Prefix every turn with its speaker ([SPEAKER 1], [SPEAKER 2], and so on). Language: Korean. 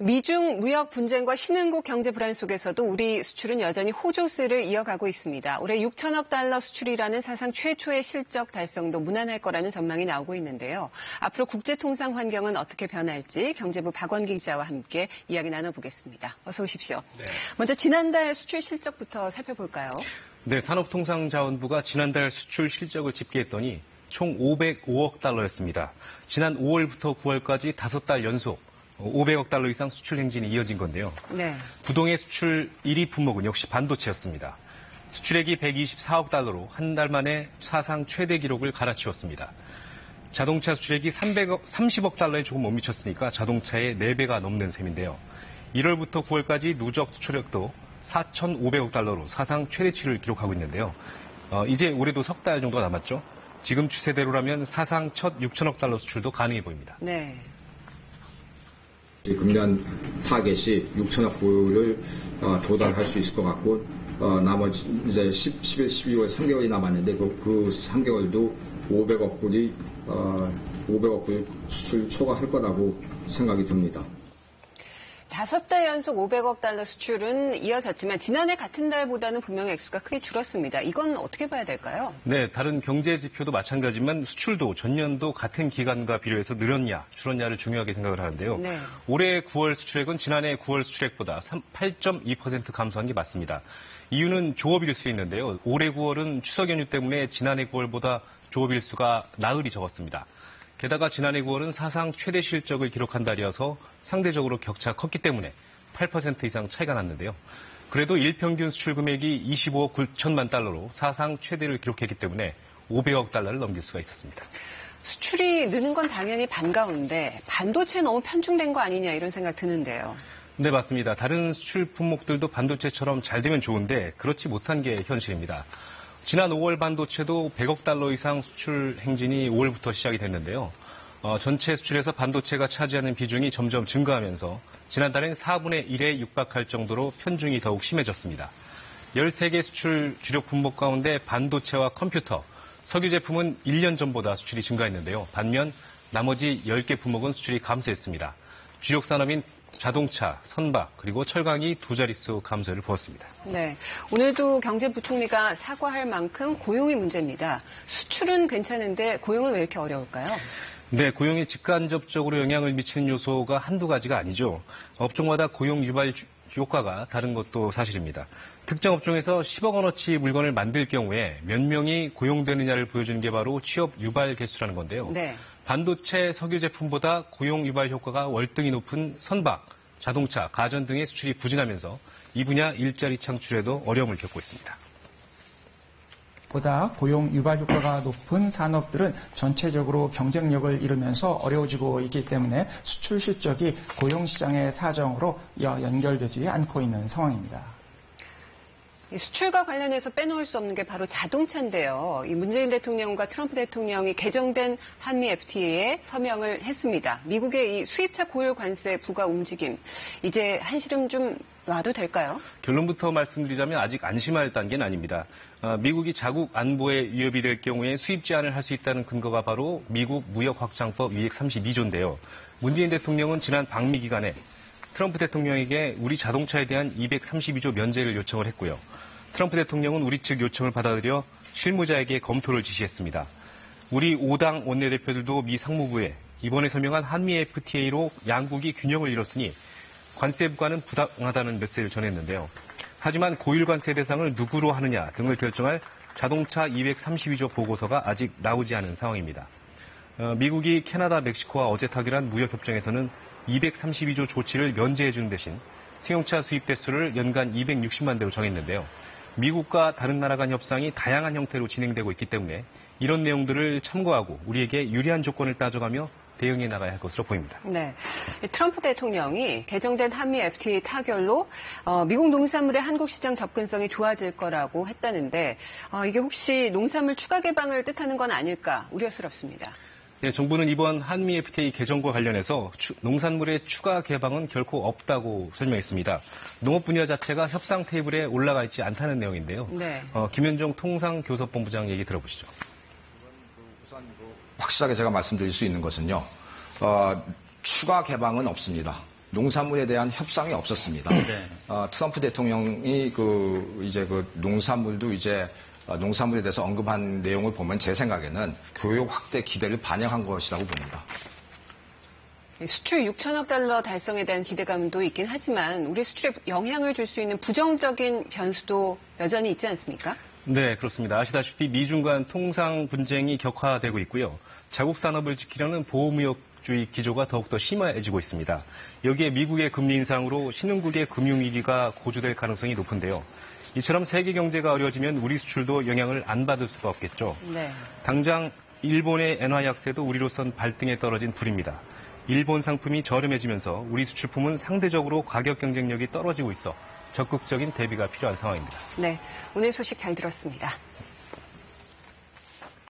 [SPEAKER 1] 미중 무역 분쟁과 신흥국 경제 불안 속에서도 우리 수출은 여전히 호조세를 이어가고 있습니다. 올해 6천억 달러 수출이라는 사상 최초의 실적 달성도 무난할 거라는 전망이 나오고 있는데요. 앞으로 국제통상 환경은 어떻게 변할지 경제부 박원기 기자와 함께 이야기 나눠보겠습니다. 어서 오십시오. 네. 먼저 지난달 수출 실적부터 살펴볼까요?
[SPEAKER 2] 네, 산업통상자원부가 지난달 수출 실적을 집계했더니 총 505억 달러였습니다. 지난 5월부터 9월까지 5달 연속 500억 달러 이상 수출 행진이 이어진 건데요. 네. 부동의 수출 1위 품목은 역시 반도체였습니다. 수출액이 124억 달러로 한 달 만에 사상 최대 기록을 갈아치웠습니다. 자동차 수출액이 30억 달러에 조금 못 미쳤으니까 자동차의 4배가 넘는 셈인데요. 1월부터 9월까지 누적 수출액도 4,500억 달러로 사상 최대치를 기록하고 있는데요. 이제 올해도 석 달 정도가 남았죠. 지금 추세대로라면 사상 첫 6천억 달러 수출도 가능해 보입니다.
[SPEAKER 1] 네.
[SPEAKER 3] 금년 타겟이 6천억 불을 도달할 수 있을 것 같고 나머지 이제 11, 12월 3개월이 남았는데 그 3개월도 500억 불 수출 초과할 거라고 생각이 듭니다.
[SPEAKER 1] 5달 연속 500억 달러 수출은 이어졌지만 지난해 같은 달보다는 분명히 액수가 크게 줄었습니다. 이건 어떻게 봐야 될까요?
[SPEAKER 2] 네, 다른 경제 지표도 마찬가지지만 수출도 전년도 같은 기간과 비교해서 늘었냐, 줄었냐를 중요하게 생각을 하는데요. 네. 올해 9월 수출액은 지난해 9월 수출액보다 8.2% 감소한 게 맞습니다. 이유는 조업일 수 있는데요. 올해 9월은 추석 연휴 때문에 지난해 9월보다 조업일 수가 나흘이 적었습니다. 게다가 지난해 9월은 사상 최대 실적을 기록한 달이어서 상대적으로 격차가 컸기 때문에 8% 이상 차이가 났는데요. 그래도 일평균 수출 금액이 25억 9천만 달러로 사상 최대를 기록했기 때문에 500억 달러를 넘길 수가 있었습니다.
[SPEAKER 1] 수출이 느는 건 당연히 반가운데 반도체에 너무 편중된 거 아니냐 이런 생각 드는데요.
[SPEAKER 2] 네, 맞습니다. 다른 수출 품목들도 반도체처럼 잘 되면 좋은데 그렇지 못한 게 현실입니다. 지난 5월 반도체도 100억 달러 이상 수출 행진이 5월부터 시작이 됐는데요. 전체 수출에서 반도체가 차지하는 비중이 점점 증가하면서 지난달엔 4분의 1에 육박할 정도로 편중이 더욱 심해졌습니다. 13개 수출 주력 품목 가운데 반도체와 컴퓨터, 석유 제품은 1년 전보다 수출이 증가했는데요. 반면 나머지 10개 품목은 수출이 감소했습니다. 주력 산업인 자동차, 선박, 그리고 철강이 두 자릿수 감소를 보였습니다.
[SPEAKER 1] 네, 오늘도 경제부총리가 사과할 만큼 고용이 문제입니다. 수출은 괜찮은데 고용은 왜 이렇게 어려울까요?
[SPEAKER 2] 네, 고용에 직간접적으로 영향을 미치는 요소가 한두 가지가 아니죠. 업종마다 고용 유발 효과가 다른 것도 사실입니다. 특정 업종에서 10억 원어치 물건을 만들 경우에 몇 명이 고용되느냐를 보여주는 게 바로 취업 유발 개수라는 건데요. 네. 반도체, 석유 제품보다 고용 유발 효과가 월등히 높은 선박, 자동차, 가전 등의 수출이 부진하면서 이 분야 일자리 창출에도 어려움을 겪고 있습니다.
[SPEAKER 4] 보다 고용 유발 효과가 높은 산업들은 전체적으로 경쟁력을 잃으면서 어려워지고 있기 때문에 수출 실적이 고용 시장의 사정으로 연결되지 않고 있는 상황입니다.
[SPEAKER 1] 수출과 관련해서 빼놓을 수 없는 게 바로 자동차인데요. 이 문재인 대통령과 트럼프 대통령이 개정된 한미 FTA에 서명을 했습니다. 미국의 이 수입차 고율 관세 부과 움직임, 이제 한시름 좀 놔도 될까요?
[SPEAKER 2] 결론부터 말씀드리자면 아직 안심할 단계는 아닙니다. 미국이 자국 안보에 위협이 될 경우에 수입 제한을 할 수 있다는 근거가 바로 미국 무역확장법 232조인데요. 문재인 대통령은 지난 방미 기간에 트럼프 대통령에게 우리 자동차에 대한 232조 면제를 요청을 했고요. 트럼프 대통령은 우리 측 요청을 받아들여 실무자에게 검토를 지시했습니다. 우리 5당 원내대표들도 미 상무부에 이번에 서명한 한미 FTA로 양국이 균형을 잃었으니 관세 부과는 부당하다는 메시지를 전했는데요. 하지만 고율 관세 대상을 누구로 하느냐 등을 결정할 자동차 232조 보고서가 아직 나오지 않은 상황입니다. 미국이 캐나다, 멕시코와 어제 타결한 무역협정에서는 232조 조치를 면제해주는 대신 승용차 수입 대수를 연간 260만 대로 정했는데요. 미국과 다른 나라 간 협상이 다양한 형태로 진행되고 있기 때문에 이런 내용들을 참고하고 우리에게 유리한 조건을 따져가며 대응해 나가야 할 것으로 보입니다.
[SPEAKER 1] 네, 트럼프 대통령이 개정된 한미 FTA 타결로 미국 농산물의 한국 시장 접근성이 좋아질 거라고 했다는데 이게 혹시 농산물 추가 개방을 뜻하는 건 아닐까 우려스럽습니다.
[SPEAKER 2] 네, 정부는 이번 한미 FTA 개정과 관련해서 농산물의 추가 개방은 결코 없다고 설명했습니다. 농업 분야 자체가 협상 테이블에 올라가 있지 않다는 내용인데요. 네. 김현종 통상교섭본부장 얘기 들어보시죠.
[SPEAKER 5] 확실하게 제가 말씀드릴 수 있는 것은요. 추가 개방은 없습니다. 농산물에 대한 협상이 없었습니다.
[SPEAKER 6] 네.
[SPEAKER 5] 트럼프 대통령이 농산물도 농산물에 대해서 언급한 내용을 보면 제 생각에는 교역 확대 기대를 반영한 것이라고 봅니다.
[SPEAKER 1] 수출 6천억 달러 달성에 대한 기대감도 있긴 하지만 우리 수출에 영향을 줄 수 있는 부정적인 변수도 여전히 있지 않습니까?
[SPEAKER 2] 네, 그렇습니다. 아시다시피 미중 간 통상 분쟁이 격화되고 있고요. 자국 산업을 지키려는 보호무역주의 기조가 더욱더 심해지고 있습니다. 여기에 미국의 금리 인상으로 신흥국의 금융위기가 고조될 가능성이 높은데요. 이처럼 세계 경제가 어려워지면 우리 수출도 영향을 안 받을 수가 없겠죠.
[SPEAKER 1] 네.
[SPEAKER 2] 당장 일본의 엔화 약세도 우리로선 발등에 떨어진 불입니다. 일본 상품이 저렴해지면서 우리 수출품은 상대적으로 가격 경쟁력이 떨어지고 있어 적극적인 대비가 필요한 상황입니다.
[SPEAKER 1] 네, 오늘 소식 잘 들었습니다.